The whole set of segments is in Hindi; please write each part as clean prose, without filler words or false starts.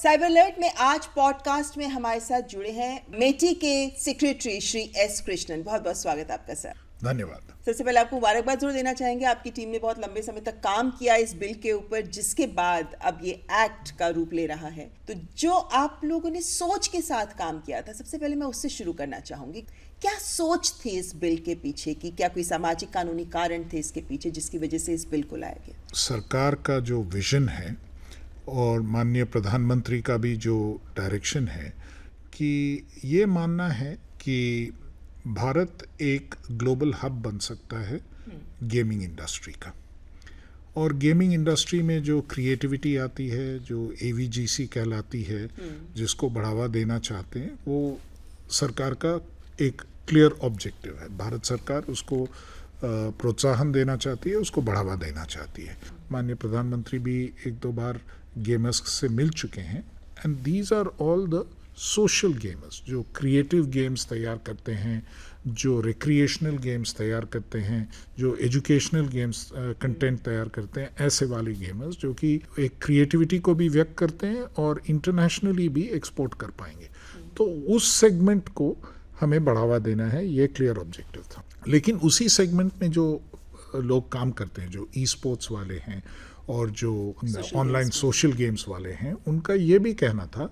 साइबर अलर्ट में आज पॉडकास्ट में हमारे साथ जुड़े हैं मेटी के सेक्रेटरी श्री एस कृष्णन। बहुत बहुत स्वागत है आपका सर। धन्यवाद। सबसे पहले आपको मुबारकबाद जरूर देना चाहेंगे, आपकी टीम ने बहुत लंबे समय तक काम किया इस बिल के ऊपर, जिसके बाद अब ये एक्ट का रूप ले रहा है। तो जो आप लोगों ने सोच के साथ काम किया था, सबसे पहले मैं उससे शुरू करना चाहूंगी। क्या सोच थी इस बिल के पीछे की? क्या कोई सामाजिक कानूनी कारण थे इसके पीछे जिसकी वजह से इस बिल को लाया गया? सरकार का जो विजन है और माननीय प्रधानमंत्री का भी जो डायरेक्शन है कि ये मानना है कि भारत एक ग्लोबल हब बन सकता है गेमिंग इंडस्ट्री का। और गेमिंग इंडस्ट्री में जो क्रिएटिविटी आती है, जो AVGC कहलाती है, जिसको बढ़ावा देना चाहते हैं, वो सरकार का एक क्लियर ऑब्जेक्टिव है। भारत सरकार उसको प्रोत्साहन देना चाहती है, उसको बढ़ावा देना चाहती है। माननीय प्रधानमंत्री भी एक दो बार गेमर्स से मिल चुके हैं। And these are all the social gamers जो क्रिएटिव गेम्स तैयार करते हैं, जो रिक्रिएशनल गेम्स तैयार करते हैं, जो एजुकेशनल गेम्स कंटेंट तैयार करते हैं, ऐसे वाले गेमर्स जो कि एक क्रिएटिविटी को भी व्यक्त करते हैं और इंटरनेशनली भी एक्सपोर्ट कर पाएंगे। तो उस सेगमेंट को हमें बढ़ावा देना है, ये क्लियर ऑब्जेक्टिव था। लेकिन उसी सेगमेंट में जो लोग काम करते हैं, जो ई स्पोर्ट्स वाले हैं और जो ऑनलाइन सोशल गेम्स वाले हैं, उनका ये भी कहना था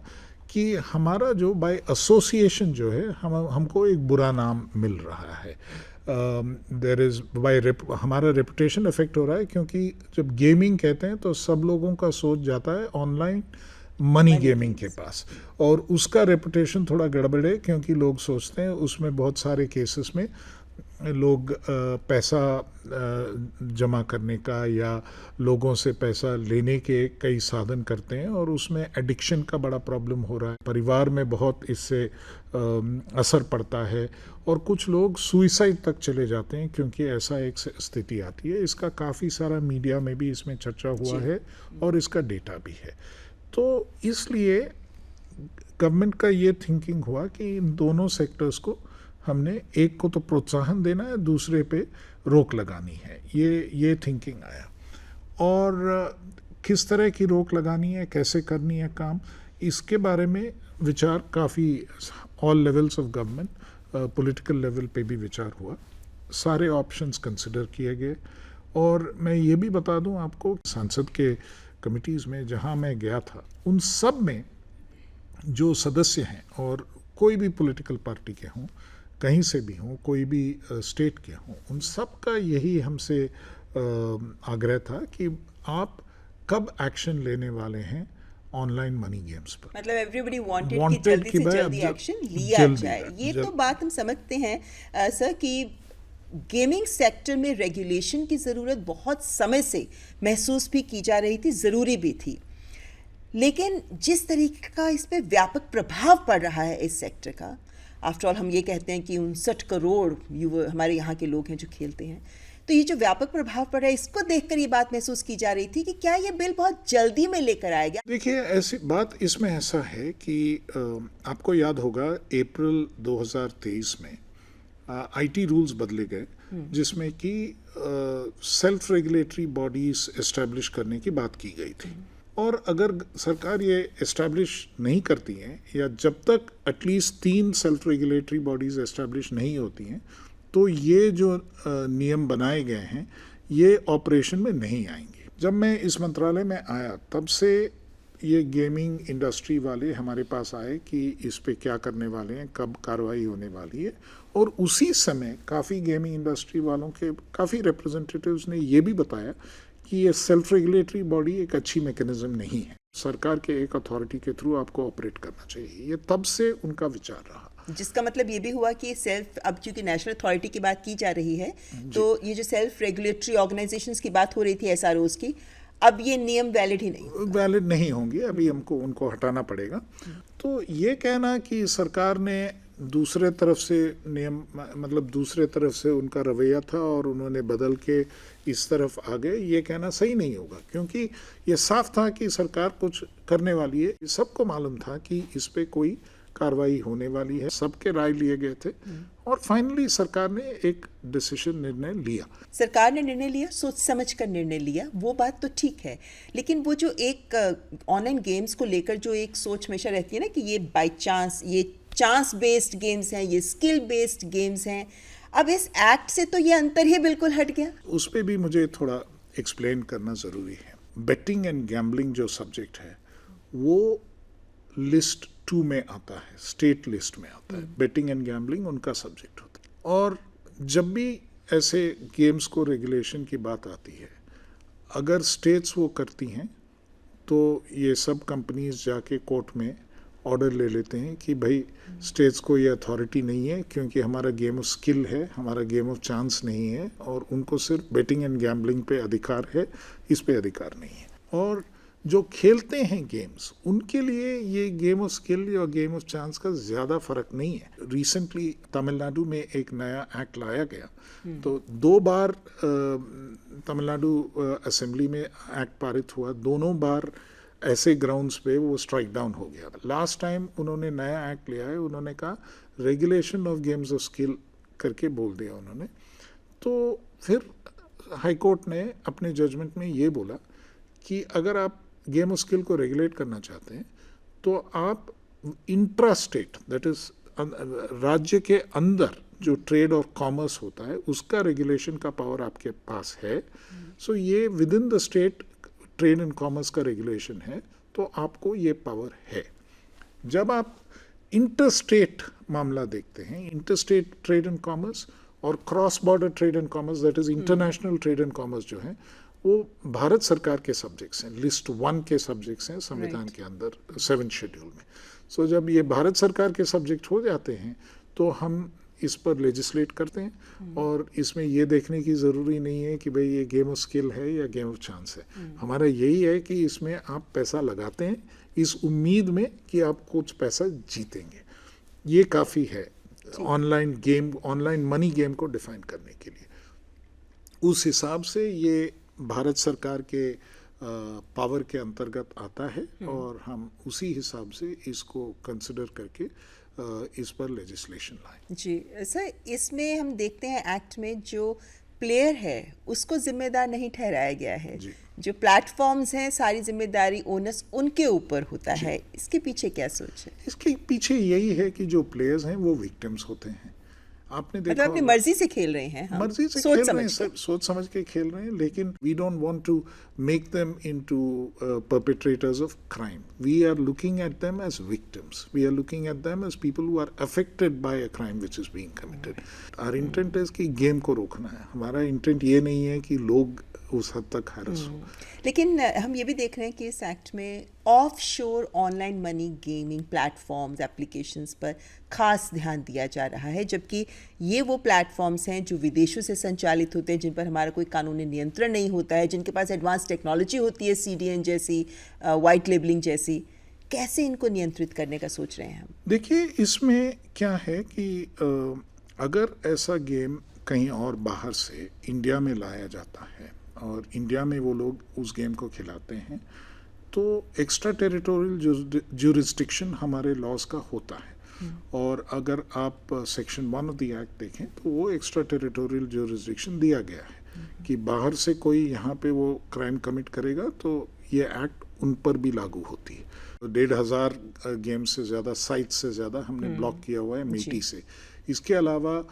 कि हमारा जो बाय एसोसिएशन जो है हमको एक बुरा नाम मिल रहा है। देयर इज़ हमारा रेपुटेशन इफेक्ट हो रहा है, क्योंकि जब गेमिंग कहते हैं तो सब लोगों का सोच जाता है ऑनलाइन मनी गेमिंग के पास, और उसका रेपुटेशन थोड़ा गड़बड़ है, क्योंकि लोग सोचते हैं उसमें बहुत सारे केसेस में लोग पैसा जमा करने का या लोगों से पैसा लेने के कई साधन करते हैं, और उसमें एडिक्शन का बड़ा प्रॉब्लम हो रहा है। परिवार में बहुत इससे असर पड़ता है और कुछ लोग सुइसाइड तक चले जाते हैं, क्योंकि ऐसा एक स्थिति आती है। इसका काफ़ी सारा मीडिया में भी इसमें चर्चा हुआ है और इसका डेटा भी है। तो इसलिए गवर्नमेंट का ये थिंकिंग हुआ कि इन दोनों सेक्टर्स को हमने, एक को तो प्रोत्साहन देना है, दूसरे पे रोक लगानी है। ये थिंकिंग आया। और किस तरह की रोक लगानी है, कैसे करनी है काम, इसके बारे में विचार काफ़ी all levels of government, political level पे भी विचार हुआ। सारे ऑप्शंस कंसिडर किए गए। और मैं ये भी बता दूं आपको, संसद के कमिटीज़ में जहां मैं गया था, उन सब में जो सदस्य हैं, और कोई भी पॉलिटिकल पार्टी के हों, कहीं से भी हों, कोई भी स्टेट के हों, उन सब का यही हमसे आग्रह था कि आप कब एक्शन लेने वाले हैं ऑनलाइन मनी गेम्स पर। मतलब एवरीबॉडी वांटेड कि जल्दी से जल्दी एक्शन लिया जाए। ये तो बात हम समझते हैं सर कि गेमिंग सेक्टर में रेगुलेशन की ज़रूरत बहुत समय से महसूस भी की जा रही थी, ज़रूरी भी थी। लेकिन जिस तरीके का इस पर व्यापक प्रभाव पड़ रहा है इस सेक्टर का, आफ्टर ऑल हम ये कहते हैं कि 59 करोड़ हमारे यहाँ के लोग हैं जो खेलते हैं, तो ये जो व्यापक प्रभाव पड़ रहा है, इसको देखकर ये बात महसूस की जा रही थी कि क्या ये बिल बहुत जल्दी में लेकर आया गया। देखिए, ऐसी बात इसमें ऐसा है कि आपको याद होगा अप्रैल 2023 में IT रूल्स बदले गए, जिसमें कि सेल्फ रेगुलेटरी बॉडीज एस्टैब्लिश करने की बात की गई थी। और अगर सरकार ये एस्टैब्लिश नहीं करती हैं, या जब तक at least 3 self regulatory bodies establish नहीं होती हैं, तो ये जो नियम बनाए गए हैं ये ऑपरेशन में नहीं आएंगे। जब मैं इस मंत्रालय में आया, तब से ये गेमिंग इंडस्ट्री वाले हमारे पास आए कि इस पे क्या करने वाले हैं, कब कार्रवाई होने वाली है। और उसी समय काफ़ी गेमिंग इंडस्ट्री वालों के काफ़ी रिप्रेजेंटेटिव्स ने ये भी बताया कि ये सेल्फ रेगुलेटरी बॉडी एक अच्छी मैकेनिज्म नहीं है, सरकार के एक अथॉरिटी के थ्रू आपको ऑपरेट करना चाहिए। ये तब से उनका विचार रहा, जिसका मतलब ये भी हुआ कि सेल्फ, अब क्योंकि नेशनल अथॉरिटी की बात की जा रही है, तो ये जो सेल्फ रेगुलेटरी ऑर्गेनाइजेशंस की बात हो रही थी, SROs की, अब ये नियम वैलिड ही नहीं होंगे। अभी हमको उनको हटाना पड़ेगा। तो ये कहना कि सरकार ने दूसरे तरफ से नियम, मतलब दूसरे तरफ से उनका रवैया था और उन्होंने बदल के इस तरफ आ गए, ये कहना सही नहीं होगा, क्योंकि ये साफ था कि सरकार कुछ करने वाली है। सबको मालूम था कि इस पे कोई कार्रवाई होने वाली है, सबके राय लिए गए थे और फाइनली सरकार ने एक डिसीजन निर्णय लिया। सरकार ने निर्णय लिया, सोच समझ कर निर्णय लिया, वो बात तो ठीक है, लेकिन वो जो एक ऑनलाइन गेम्स को लेकर जो एक सोच हमेशा रहती है ना कि ये बाय चांस, ये चांस बेस्ड गेम्स हैं, ये स्किल बेस्ड गेम्स हैं, अब इस एक्ट से तो ये अंतर ही बिल्कुल हट गया। उस पर भी मुझे थोड़ा एक्सप्लेन करना ज़रूरी है। बेटिंग एंड गैम्बलिंग जो सब्जेक्ट है वो लिस्ट 2 में आता है, स्टेट लिस्ट में आता है। बेटिंग एंड गैम्बलिंग उनका सब्जेक्ट होता है। और जब भी ऐसे गेम्स को रेगुलेशन की बात आती है, अगर स्टेट्स वो करती हैं तो ये सब कंपनीज जाके कोर्ट में ऑर्डर ले लेते हैं कि भाई स्टेट्स को ये अथॉरिटी नहीं है क्योंकि हमारा गेम ऑफ स्किल है, हमारा गेम ऑफ चांस नहीं है और उनको सिर्फ बेटिंग एंड गैम्बलिंग पे अधिकार है, इस पे अधिकार नहीं है। और जो खेलते हैं गेम्स उनके लिए ये गेम ऑफ स्किल और गेम ऑफ चांस का ज़्यादा फर्क नहीं है। रिसेंटली तमिलनाडु में एक नया एक्ट लाया गया, तो 2 बार तमिलनाडु असेंबली में एक्ट पारित हुआ, दोनों बार ऐसे ग्राउंड्स पे वो स्ट्राइक डाउन हो गया। लास्ट टाइम उन्होंने नया एक्ट लिया है, उन्होंने कहा regulation of games of skill करके बोल दिया उन्होंने। तो फिर हाई कोर्ट ने अपने जजमेंट में ये बोला कि अगर आप गेम ऑफ स्किल को रेगुलेट करना चाहते हैं तो आप इंट्रा स्टेट, दैट इज राज्य के अंदर जो ट्रेड और कॉमर्स होता है उसका रेगुलेशन का पावर आपके पास है। सो ये with in the state trade and commerce का रेगुलेशन है, तो आपको ये पावर है। जब आप इंटरस्टेट मामला देखते हैं, इंटरस्टेट ट्रेड एंड कॉमर्स और cross border trade and commerce, that is international trade and commerce जो है वो भारत सरकार के सब्जेक्ट्स हैं, लिस्ट 1 के सब्जेक्ट्स हैं संविधान के अंदर 7th शेड्यूल में। सो जब ये भारत सरकार के सब्जेक्ट हो जाते हैं तो हम इस पर लेजिस्लेट करते हैं और इसमें ये देखने की ज़रूरी नहीं है कि भाई ये गेम ऑफ स्किल है या गेम ऑफ चांस है। हमारा यही है कि इसमें आप पैसा लगाते हैं इस उम्मीद में कि आप कुछ पैसा जीतेंगे। ये काफ़ी है online game, online money game को डिफाइन करने के लिए। उस हिसाब से ये भारत सरकार के पावर के अंतर्गत आता है और हम उसी हिसाब से इसको कंसिडर करके इस पर लेजिस्लेशन लाएं। जी सर, इसमें हम देखते हैं एक्ट में जो प्लेयर है उसको जिम्मेदार नहीं ठहराया गया है, जो प्लेटफॉर्म्स हैं सारी जिम्मेदारी ओनर्स उनके ऊपर होता है। इसके पीछे क्या सोच है? इसके पीछे यही है कि जो प्लेयर्स हैं वो विक्टिम्स होते हैं। आपने देखा मतलब अपनी मर्जी से खेल रहे हैं, मर्जी से खेल रहे हैं, सोच समझ के खेल रहे हैं, लेकिन we don't want to make them into perpetrators of crime. We are looking at them as victims, we are looking at them as people who are affected by a crime which is being committed. Our intent is कि गेम को रोकना है, हमारा इंटेंट ये नहीं है कि लोग उस हद तक हैरस हो। लेकिन हम ये भी देख रहे हैं कि इस एक्ट में ऑफ शोर online money gaming platforms, applications पर खास ध्यान दिया जा रहा है, जबकि ये वो प्लेटफॉर्म्स हैं जो विदेशों से संचालित होते हैं, जिन पर हमारा कोई कानूनी नियंत्रण नहीं होता है, जिनके पास एडवांस टेक्नोलॉजी होती है, CDN जैसी, वाइट लेबलिंग जैसी। कैसे इनको नियंत्रित करने का सोच रहे हैं हम? देखिए, इसमें क्या है कि अगर ऐसा गेम कहीं और बाहर से इंडिया में लाया जाता है और इंडिया में वो लोग उस गेम को खिलाते हैं तो एक्स्ट्रा टेरिटोरियल ज्यूरिस्डिक्शन हमारे लॉज का होता है। और अगर आप सेक्शन 1 ऑफ द एक्ट देखें तो वो एक्स्ट्रा टेरिटोरियल ज्यूरिस्डिक्शन दिया गया है कि बाहर से कोई यहाँ पे वो क्राइम कमिट करेगा तो ये एक्ट उन पर भी लागू होती है। 1,500 गेम से ज़्यादा, साइट से ज़्यादा हमने ब्लॉक किया हुआ है मेटी से। इसके अलावा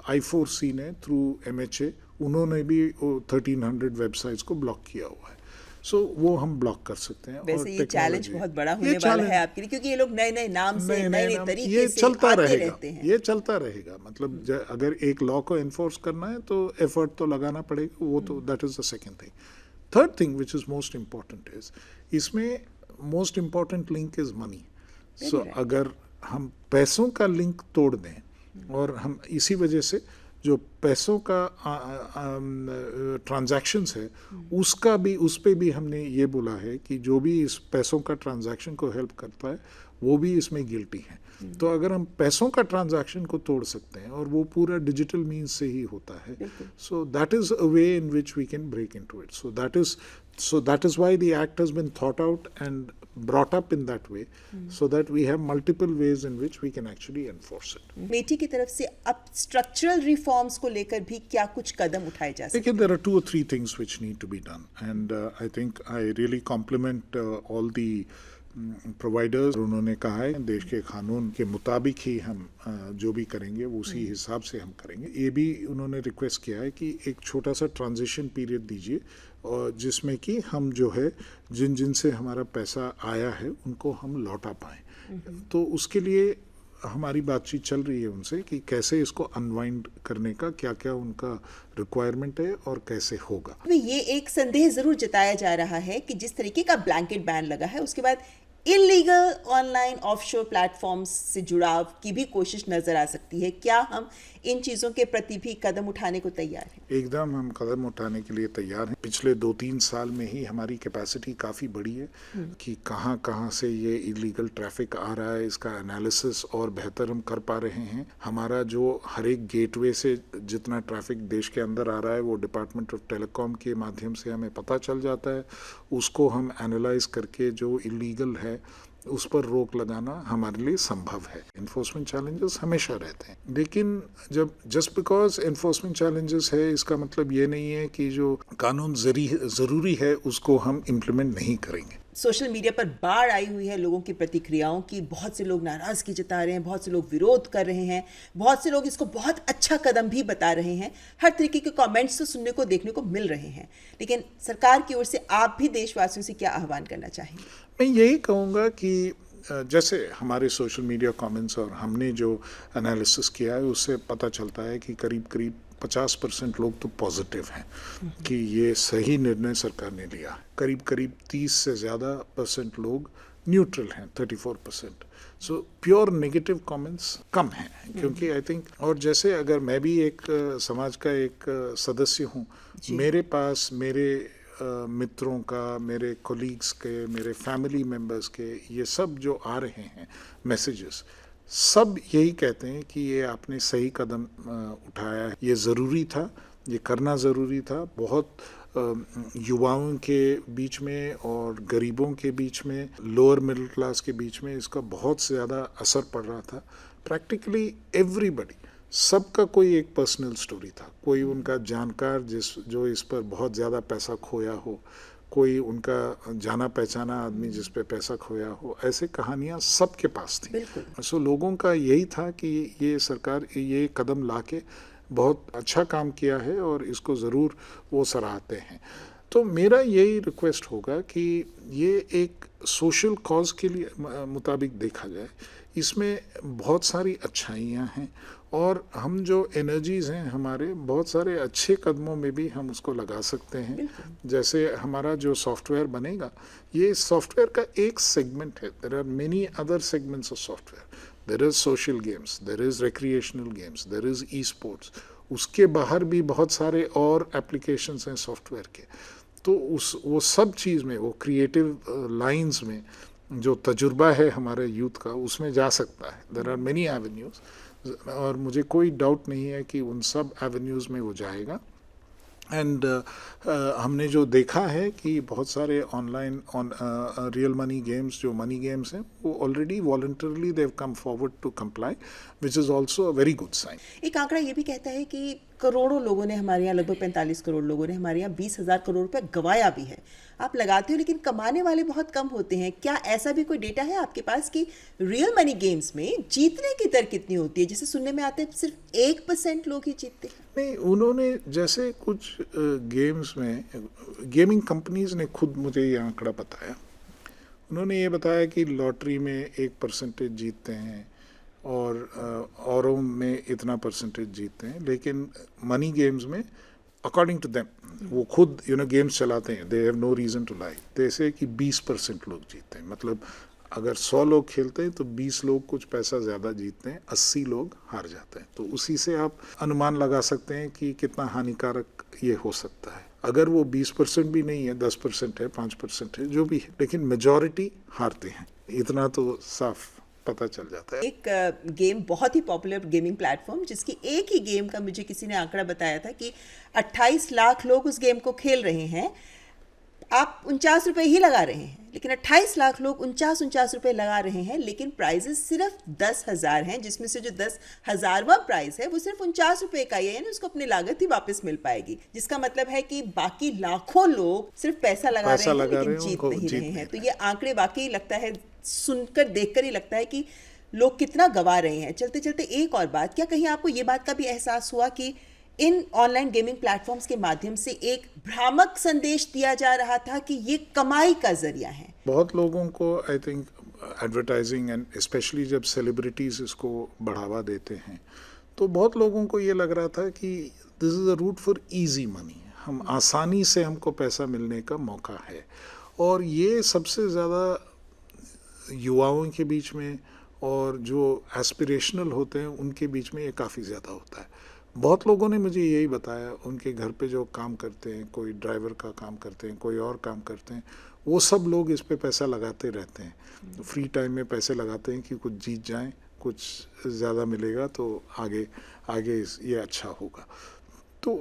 I4C ने थ्रू MHA उन्होंने भी 1300 वेबसाइट्स को ब्लॉक किया हुआ है। सो वो हम ब्लॉक कर सकते हैं। वैसे ये चैलेंज बहुत बड़ा होने वाला है आपके लिए, क्योंकि ये लोग नए नए नाम से, नए नए तरीके ये से चलता आते रहेगा, रहते हैं। ये चलता रहेगा। मतलब अगर एक लॉ को एनफोर्स करना है तो एफर्ट तो लगाना पड़ेगा, वो तो that is the second thing. Third thing which is most important is, इसमें most important link is money. So अगर हम पैसों का लिंक तोड़ दें और हम इसी वजह से जो पैसों का ट्रांजैक्शंस है उसका भी, उस पे भी हमने ये बोला है कि जो भी इस पैसों का ट्रांजैक्शन को हेल्प करता है वो भी इसमें गिल्टी है। तो अगर हम पैसों का ट्रांजैक्शन को तोड़ सकते हैं और वो पूरा डिजिटल मीन्स से ही होता है, so that is a way in which we can break into it. So that is why the act has been thought out and brought up in that way so that we have multiple ways in which we can actually enforce it. मेटी की तरफ से अब स्ट्रक्चरल रिफॉर्म्स को लेकर भी क्या कुछ कदम उठाए जा सकते हैं? Again, there are 2 or 3 things which need to be done, and I think I really compliment all the providers. उन्होंने कहा है देश के कानून के मुताबिक ही हम जो भी करेंगे वो उसी हिसाब से हम करेंगे. ये भी उन्होंने रिक्वेस्ट किया है कि एक छोटा सा ट्रांजिशन पीरियड दीजिए और जिसमें कि हम जो है जिन से हमारा पैसा आया है उनको हम लौटा पाएँ. तो उसके लिए हमारी बातचीत चल रही है उनसे कि कैसे इसको अनवाइंड करने का क्या क्या उनका रिक्वायरमेंट है और कैसे होगा. ये एक संदेह जरूर जताया जा रहा है कि जिस तरीके का ब्लैंकेट बैन लगा है उसके बाद इलीगल ऑनलाइन ऑफशोर प्लेटफॉर्म्स से जुड़ाव की भी कोशिश नजर आ सकती है. क्या हम इन चीजों के प्रति भी कदम उठाने को तैयार हैं? एकदम हम कदम उठाने के लिए तैयार हैं. पिछले 2-3 साल में ही हमारी कैपेसिटी काफ़ी बढ़ी है कि कहाँ कहाँ से ये इलीगल ट्रैफिक आ रहा है इसका एनालिसिस और बेहतर हम कर पा रहे हैं. हमारा जो हर एक गेटवे से जितना ट्रैफिक देश के अंदर आ रहा है वो डिपार्टमेंट ऑफ टेलीकॉम के माध्यम से हमें पता चल जाता है. उसको हम एनालाइज करके जो इलीगल है उस पर रोक लगाना हमारे लिए संभव है. इन्फोर्समेंट चैलेंजेस हमेशा रहते हैं, लेकिन जब जस्ट बिकॉज इन्फोर्समेंट चैलेंजेस है इसका मतलब ये नहीं है कि जो कानून ज़रूरी है उसको हम इम्प्लीमेंट नहीं करेंगे. सोशल मीडिया पर बाढ़ आई हुई है लोगों की प्रतिक्रियाओं की. बहुत से लोग नाराजगी जता रहे हैं, बहुत से लोग विरोध कर रहे हैं, बहुत से लोग इसको बहुत अच्छा कदम भी बता रहे हैं. हर तरीके के कमेंट्स तो सुनने को देखने को मिल रहे हैं. लेकिन सरकार की ओर से आप भी देशवासियों से क्या आह्वान करना चाहेंगे? मैं यही कहूँगा कि जैसे हमारे सोशल मीडिया कमेंट्स और हमने जो एनालिसिस किया है उससे पता चलता है कि करीब 50% लोग तो पॉजिटिव हैं कि ये सही निर्णय सरकार ने लिया. करीब 30 से ज़्यादा % लोग न्यूट्रल हैं, 34%. सो प्योर नेगेटिव कमेंट्स कम हैं क्योंकि आई थिंक, और जैसे अगर मैं भी एक समाज का एक सदस्य हूँ, मेरे पास मेरे मित्रों का, मेरे कोलीग्स के, मेरे फैमिली मेम्बर्स के ये सब जो आ रहे हैं मैसेजेस, सब यही कहते हैं कि ये आपने सही कदम उठाया है. ये ज़रूरी था, ये करना ज़रूरी था. बहुत युवाओं के बीच में और गरीबों के बीच में, लोअर मिडिल क्लास के बीच में इसका बहुत ज़्यादा असर पड़ रहा था. प्रैक्टिकली एवरीबडी, सबका कोई एक पर्सनल स्टोरी था. कोई उनका जानकार जो इस पर बहुत ज़्यादा पैसा खोया हो, कोई उनका जाना पहचाना आदमी जिस पे पैसा खोया हो, ऐसे कहानियाँ सबके पास थी. सो लोगों का यही था कि ये सरकार ये कदम लाके बहुत अच्छा काम किया है और इसको ज़रूर वो सराहते हैं. तो मेरा यही रिक्वेस्ट होगा कि ये एक सोशल कॉज के लिए मुताबिक देखा जाए. इसमें बहुत सारी अच्छाइयाँ हैं और हम जो एनर्जीज़ हैं हमारे, बहुत सारे अच्छे कदमों में भी हम उसको लगा सकते हैं. जैसे हमारा जो सॉफ्टवेयर बनेगा, ये सॉफ्टवेयर का एक सेगमेंट है. There are many other segments of software. There is social games, there is recreational games, there is e sports. उसके बाहर भी बहुत सारे और एप्लीकेशंस हैं सॉफ्टवेयर के. तो वो सब चीज़ में, वो क्रिएटिव लाइंस में जो तजुर्बा है हमारे यूथ का, उसमें जा सकता है. देयर आर मेनी एवेन्यूज़ और मुझे कोई डाउट नहीं है कि उन सब एवेन्यूज़ में वो जाएगा. एंड हमने जो देखा है कि बहुत सारे ऑनलाइन रियल मनी गेम्स, जो मनी गेम्स हैं, वो already voluntarily they have come forward to comply, which is also a very good sign. एक आंकड़ा ये भी कहता है कि करोड़ों लोगों ने हमारे यहाँ, लगभग 45 करोड़ लोगों ने हमारे यहाँ 20,000 करोड़ रुपए गवाया भी है. आप लगाते हो लेकिन कमाने वाले बहुत कम होते हैं. क्या ऐसा भी कोई डेटा है आपके पास कि रियल मनी गेम्स में जीतने की दर कितनी होती है? जैसे सुनने में आता है सिर्फ 1% लोग ही जीतते हैं. नहीं, उन्होंने जैसे कुछ गेम्स में, गेमिंग कंपनीज ने खुद मुझे ये आंकड़ा बताया. उन्होंने ये बताया कि लॉटरी में 1% जीतते हैं और औरों में इतना % जीतते हैं, लेकिन मनी गेम्स में अकॉर्डिंग टू देम, वो खुद गेम्स चलाते हैं, they have no reason to lie, जैसे कि 20% लोग जीतते हैं. मतलब अगर 100 लोग खेलते हैं तो 20 लोग कुछ पैसा ज़्यादा जीतते हैं, 80 लोग हार जाते हैं. तो उसी से आप अनुमान लगा सकते हैं कि कितना हानिकारक ये हो सकता है. अगर वो 20% भी नहीं है, 10% है, 5% है, जो भी है, लेकिन मेजॉरिटी हारते हैं. इतना तो साफ पता चल जाता है. एक गेम, बहुत ही पॉपुलर गेमिंग प्लेटफॉर्म, जिसकी एक ही गेम का मुझे किसी ने आंकड़ा बताया था कि 28 लाख लोग उस गेम को खेल रहे हैं. आप 49 रुपए ही लगा रहे हैं, लेकिन 28 लाख लोग 49 रुपए लगा रहे हैं, लेकिन प्राइजेस सिर्फ 10,000 हैं, जिसमें से जो 10,000वां प्राइस है वो सिर्फ 49 रुपए का ही है, यानी उसको अपनी लागत ही वापस मिल पाएगी, जिसका मतलब है कि बाकी लाखों लोग सिर्फ पैसा लगा रहे हैं लेकिन जीत नहीं रहे हैं। तो ये आंकड़े वाकई लगता है, सुनकर देखकर ही लगता है कि लोग कितना गवा रहे हैं। चलते चलते एक और बात, क्या कहीं आपको ये बात का भी एहसास हुआ कि इन ऑनलाइन गेमिंग प्लेटफॉर्म्स के माध्यम से एक भ्रामक संदेश दिया जा रहा था कि ये कमाई का जरिया है? बहुत लोगों को I think advertising and specially जब सेलिब्रिटीज इसको बढ़ावा देते हैं तो बहुत लोगों को ये लग रहा था कि this is a route for easy money, हम आसानी से हमको पैसा मिलने का मौका है। और ये सबसे ज़्यादा युवाओं के बीच में और जो एस्पिरेशनल होते हैं उनके बीच में ये काफ़ी ज़्यादा होता है। बहुत लोगों ने मुझे यही बताया, उनके घर पे जो काम करते हैं, कोई ड्राइवर का काम करते हैं, कोई और काम करते हैं, वो सब लोग इस पे पैसा लगाते रहते हैं, फ्री टाइम में पैसे लगाते हैं कि कुछ जीत जाएं, कुछ ज़्यादा मिलेगा तो आगे आगे ये अच्छा होगा। तो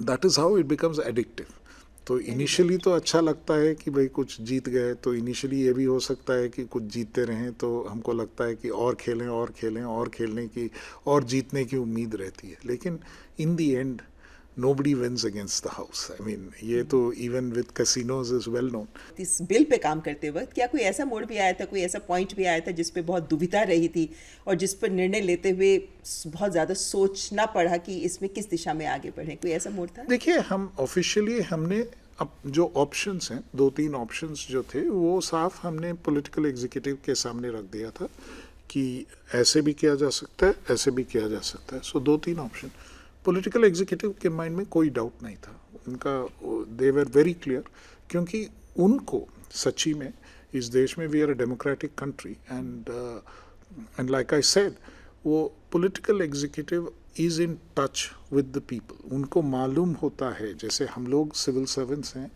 that is how it becomes addictive. तो इनिशियली तो अच्छा लगता है कि भाई कुछ जीत गए, तो इनिशियली ये भी हो सकता है कि कुछ जीतते रहें तो हमको लगता है कि और खेलें और खेलें और खेलने की और जीतने की उम्मीद रहती है। लेकिन इन दी and nobody wins against the house. I mean, ये तो even with casinos is well known. इस बिल पे काम करते वक्त क्या कोई ऐसा मोड़ भी आया था, कोई ऐसा पॉइंट भी आया था जिस पे बहुत दुविधा रही थी और जिस पर निर्णय लेते हुए बहुत ज़्यादा सोचना पड़ा कि इसमें किस दिशा में आगे बढ़ें? कोई ऐसा मोड़ था? देखिए, हम ऑफिशियली हमने अब जो ऑप्शंस हैं, 2-3 ऑप्शंस जो थे वो साफ हमने पॉलिटिकल एग्जीक्यूटिव के सामने रख दिया था कि ऐसे भी किया जा सकता है, ऐसे भी किया जा सकता है। सो 2-3 ऑप्शन पॉलिटिकल एग्जीक्यूटिव के माइंड में कोई डाउट नहीं था, उनका दे वर वेरी क्लियर, क्योंकि उनको सच्ची में इस देश में we are a democratic country and like I said, वो political executive is in touch with the people. उनको मालूम होता है, जैसे हम लोग सिविल सर्वेंट्स हैं,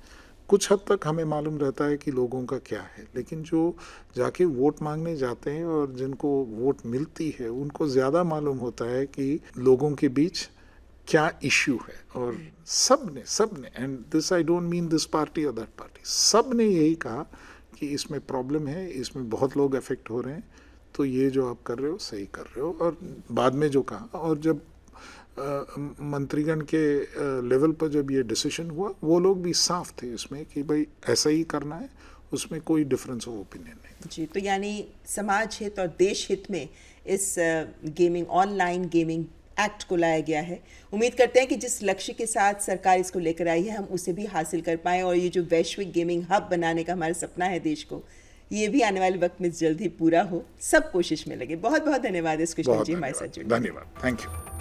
कुछ हद तक हमें मालूम रहता है कि लोगों का क्या है, लेकिन जो जाके वोट मांगने जाते हैं और जिनको वोट मिलती है उनको ज़्यादा मालूम होता है कि लोगों के बीच क्या इश्यू है। और सब ने and this I don't mean this party और दैट पार्टी, सब ने यही कहा कि इसमें प्रॉब्लम है, इसमें बहुत लोग अफेक्ट हो रहे हैं, तो ये जो आप कर रहे हो सही कर रहे हो। और बाद में जो कहा, और जब मंत्रीगण के लेवल पर जब ये डिसीजन हुआ, वो लोग भी साफ थे इसमें कि भाई ऐसा ही करना है, उसमें कोई डिफरेंस ऑफ ओपिनियन नहीं जी। तो यानी समाज हित और देश हित में इस गेमिंग, ऑनलाइन गेमिंग एक्ट को लाया गया है। उम्मीद करते हैं कि जिस लक्ष्य के साथ सरकार इसको लेकर आई है हम उसे भी हासिल कर पाएँ, और ये जो वैश्विक गेमिंग हब बनाने का हमारा सपना है देश को, ये भी आने वाले वक्त में जल्द ही पूरा हो। सब कोशिश में लगे। बहुत बहुत धन्यवाद इस कृष्ण जी हमारे साथ जुड़े। धन्यवाद, थैंक यू।